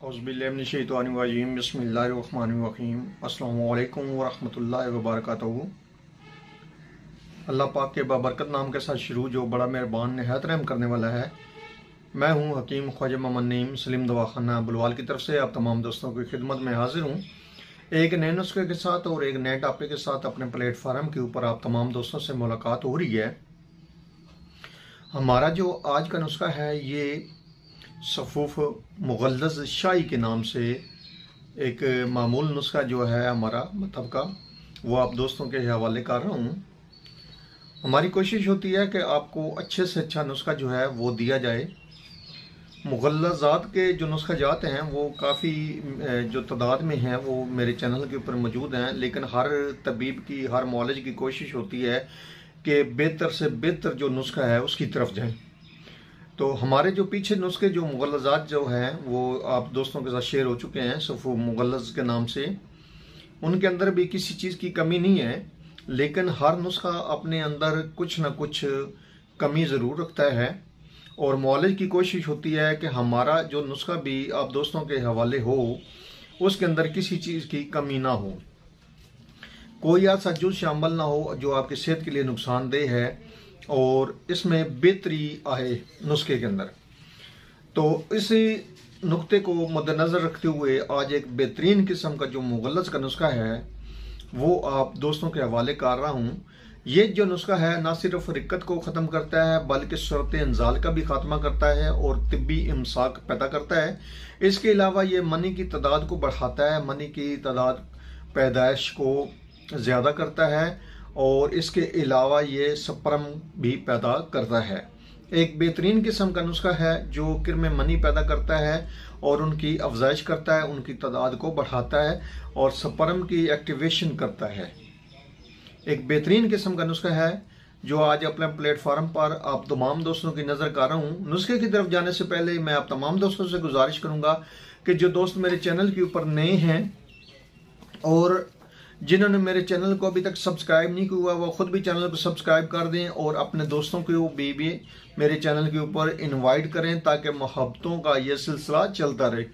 औज़ुबिल्लाहिमिनश्शैतानिर्रजीम बिस्मिल्लाहिर्रहमानिर्रहीम अस्सलामु अलैकुम वरहमतुल्लाहि वबरकातुहू। अल्लाह पाक के बाबरकत नाम के साथ शुरू जो बड़ा मेहरबान निहायत रहम करने वाला है। मैं हूँ हकीम ख्वाजा मोहम्मद नईम सलीम दवाखाना बुलवाल की तरफ से आप तमाम दोस्तों की खिदमत में हाजिर हूँ एक नए नुस्खे के साथ और एक नए टॉपिक के साथ। अपने प्लेटफार्म के ऊपर आप तमाम दोस्तों से मुलाकात हो रही है। हमारा जो आज का नुस्खा है ये सफ़ूफ़ मुग़ल्लज़ शाही के नाम से एक मामूल नुस्खा जो है हमारा मतलब का, वो आप दोस्तों के हवाले कर रहा हूँ। हमारी कोशिश होती है कि आपको अच्छे से अच्छा नुस्खा जो है वो दिया जाए। मुग़ल्लज़ात के जो नुस्खा जाते हैं वो काफ़ी जो तादाद में हैं वो मेरे चैनल के ऊपर मौजूद हैं, लेकिन हर तबीब की, हर मौलज की कोशिश होती है कि बेहतर से बेहतर जो नुस्खा है उसकी तरफ जाएं। तो हमारे जो पीछे नुस्खे जो मुग़ल्लज़ात जो हैं वो आप दोस्तों के साथ शेयर हो चुके हैं सफ़ूफ़ मुग़ल्लज़ के नाम से। उनके अंदर भी किसी चीज़ की कमी नहीं है, लेकिन हर नुस्खा अपने अंदर कुछ ना कुछ कमी ज़रूर रखता है और मौलज की कोशिश होती है कि हमारा जो नुस्खा भी आप दोस्तों के हवाले हो उसके अंदर किसी चीज़ की कमी ना हो, कोई ऐसा जुज़ शामिल ना हो जो आपकी सेहत के लिए नुकसानदेह है और इसमें बेहतरी आए नुस्खे के अंदर। तो इसी नुक्ते को मद्देनज़र रखते हुए आज एक बेहतरीन किस्म का जो मुग़ल्लज़ का नुस्खा है वो आप दोस्तों के हवाले कर रहा हूँ। ये जो नुस्खा है ना सिर्फ रिक्कत को ख़त्म करता है बल्कि सूरत इंजाल का भी खात्मा करता है और तिब्बी इमसाक पैदा करता है। इसके अलावा ये मनी की तादाद को बढ़ाता है, मनी की तादाद पैदाइश को ज़्यादा करता है और इसके अलावा ये स्पर्म भी पैदा करता है। एक बेहतरीन किस्म का नुस्खा है जो किर में मनी पैदा करता है और उनकी अफजाइश करता है, उनकी तादाद को बढ़ाता है और स्पर्म की एक्टिवेशन करता है। एक बेहतरीन किस्म का नुस्खा है जो आज अपने प्लेटफार्म पर आप तमाम दोस्तों की नज़र कर रहा हूँ। नुस्खे की तरफ जाने से पहले मैं आप तमाम दोस्तों से गुजारिश करूँगा कि जो दोस्त मेरे चैनल के ऊपर नए हैं और जिन्होंने मेरे चैनल को अभी तक सब्सक्राइब नहीं किया वो खुद भी चैनल को सब्सक्राइब कर दें और अपने दोस्तों को भी मेरे चैनल के ऊपर इनवाइट करें ताकि मोहब्बतों का ये सिलसिला चलता रहे।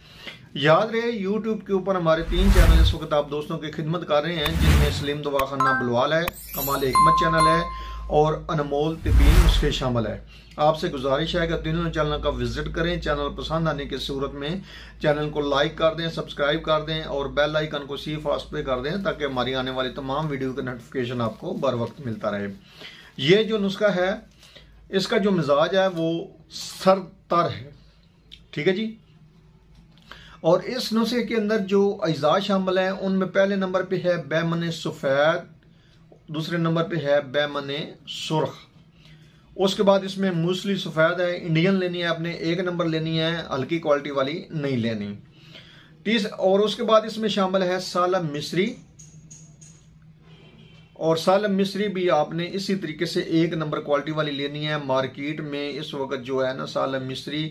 याद रहे यूट्यूब के ऊपर हमारे 3 चैनल इस वक्त आप दोस्तों की खिदमत कर रहे हैं, जिनमें सलीम दवाखाना बुलवाल है, कमाल हिकमत चैनल है और अनमोल तिब्बी नुस्खे शामिल है। आपसे गुजारिश है कि तीनों चैनल का विजिट करें। चैनल पसंद आने की सूरत में चैनल को लाइक कर दें, सब्सक्राइब कर दें और बेल आइकन को सी फास्ट पे कर दें ताकि हमारी आने वाली तमाम वीडियो का नोटिफिकेशन आपको बर वक्त मिलता रहे। ये जो नुस्खा है इसका जो मिजाज है वो सरतर है, ठीक है जी। और इस नुस्खे के अंदर जो अज्जा शामिल हैं उनमें पहले नंबर पे है बैमन सफ़ेद, दूसरे नंबर पे है बैमन सुर्ख, उसके बाद इसमें मूसली सफ़ेद है, इंडियन लेनी है आपने, 1 नंबर लेनी है, हल्की क्वालिटी वाली नहीं लेनी। और उसके बाद इसमें शामिल है सालम मिस्री, और सालम मिस्री भी आपने इसी तरीके से 1 नंबर क्वालिटी वाली लेनी है। मार्केट में इस वक्त जो है ना सालम मिस्री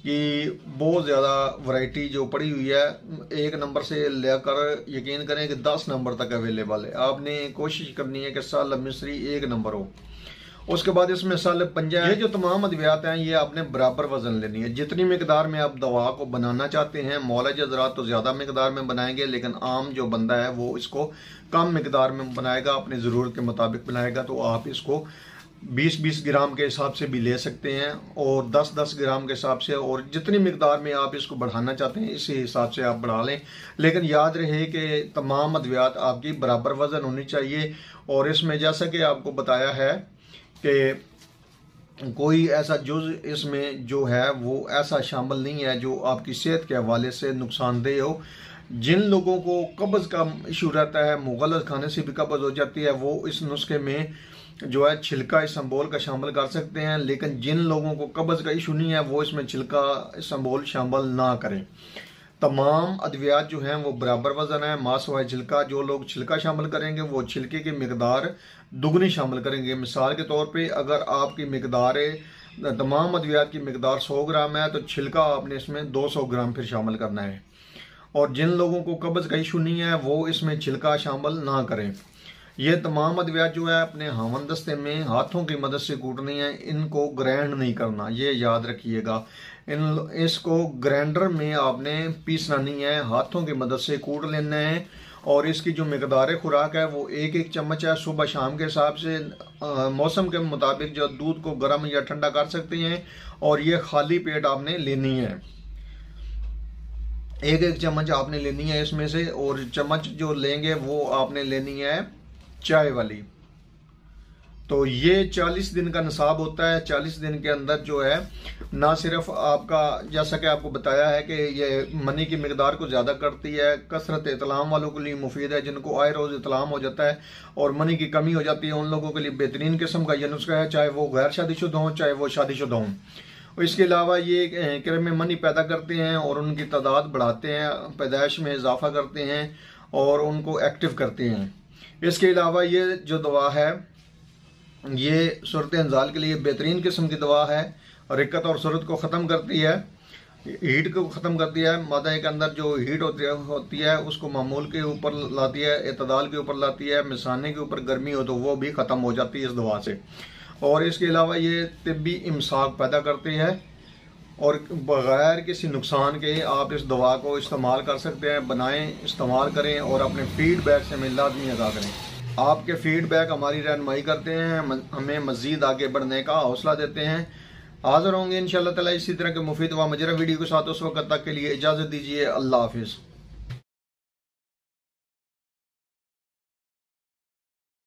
की बहुत ज़्यादा वैरायटी जो पड़ी हुई है, 1 नंबर से लेकर यकीन करें कि 10 नंबर तक अवेलेबल है। आपने कोशिश करनी है कि सालम मिस्री 1 नंबर हो। उसके बाद इसमें साल पंजा, ये जो तमाम अद्वियात हैं ये आपने बराबर वजन लेनी है। जितनी मिकदार में आप दवा को बनाना चाहते हैं, मौलज हज़रात तो ज़्यादा मिकदार में बनाएंगे, लेकिन आम जो बंदा है वो इसको कम मिकदार में बनाएगा, अपनी ज़रूरत के मुताबिक बनाएगा। तो आप इसको 20-20 ग्राम के हिसाब से भी ले सकते हैं और 10-10 ग्राम के हिसाब से, और जितनी मिकदार में आप इसको बढ़ाना चाहते हैं इसी हिसाब से आप बढ़ा लें। लेकिन याद रहे कि तमाम अद्वियात आपकी बराबर वज़न होनी चाहिए। और इसमें जैसा कि आपको बताया है कि कोई ऐसा जुज़ इसमें जो है वो ऐसा शामिल नहीं है जो आपकी सेहत के हवाले से नुकसानदेह हो। जिन लोगों को कब्ज़ का इशू रहता है, मुग़ल्लज़ खाने से भी कब्ज़ हो जाती है, वो इस नुस्खे में जो है छिलका इसम्बोल का शामिल कर सकते हैं। लेकिन जिन लोगों को कब्ज़ का इशू नहीं है वो इसमें छिलका इसम्बोल शामिल ना करें। तमाम अद्वियात जो हैं वो बराबर वज़न है, मांस व छिलका। जो लोग छिलका शामिल करेंगे वो छिलके की मिकदार दुगनी शामिल करेंगे। मिसाल के तौर पे अगर आपकी मिकदार तमाम अद्वियात की मिकदार 100 ग्राम है तो छिलका आपने इसमें 200 ग्राम फिर शामिल करना है। और जिन लोगों को कब्ज़ का इशू नहीं है वो इसमें छिलका शामिल ना करें। ये तमाम अद्वियात जो है अपने हावन दस्ते में हाथों की मदद से कूटनी है, इनको ग्राइंड नहीं करना, ये याद रखिएगा। इसको ग्राइंडर में आपने पीसना नहीं है, हाथों की मदद से कूट लेना है। और इसकी जो मकदार खुराक है वो 1-1 चम्मच है, सुबह शाम के हिसाब से मौसम के मुताबिक जो दूध को गर्म या ठंडा कर सकते हैं। और ये खाली पेट आपने लेनी है, 1-1 चम्मच आपने लेनी है इसमें से। और चम्मच जो लेंगे वो आपने लेनी है चाय वाली। तो ये 40 दिन का निसाब होता है। 40 दिन के अंदर जो है ना सिर्फ आपका, जैसा कि आपको बताया है कि ये मनी की मकदार को ज़्यादा करती है, कसरत इतलाम वालों के लिए मुफीद है, जिनको आए रोज़ इतलाम हो जाता है और मनी की कमी हो जाती है, उन लोगों के लिए बेहतरीन किस्म का यह नुस्खा है, चाहे वो गैर शादीशुदा हों चाहे वो शादीशुदा हों। और इसके अलावा ये क्रम में मनी पैदा करते हैं और उनकी तादाद बढ़ाते हैं, पैदाइश में इजाफा करते हैं और उनको एक्टिव करते हैं। इसके अलावा ये जो दवा है ये सूरत इंजाल के लिए बेहतरीन किस्म की दवा है। रिक्कत और सूरत को ख़त्म करती है, हीट को ख़त्म करती है। मादा के अंदर जो हीट होती है उसको मामूल के ऊपर लाती है, एतदाल के ऊपर लाती है। मिसाने के ऊपर गर्मी हो तो वो भी ख़त्म हो जाती है इस दवा से। और इसके अलावा ये तिब्बी इमसाक पैदा करती है और बग़ैर किसी नुकसान के आप इस दवा को इस्तेमाल कर सकते हैं। बनाएं, इस्तेमाल करें और अपने फीडबैक से हमें लाजमी आगाह करें। आपके फीडबैक हमारी रहनुमाई करते हैं, हमें मज़ीद आगे बढ़ने का हौसला देते हैं। हाज़िर होंगे इंशाअल्लाह ताला इसी तरह के मुफीद व मजरा वीडियो के साथ। उस वक्त तक के लिए इजाज़त दीजिए। अल्लाह हाफिज़।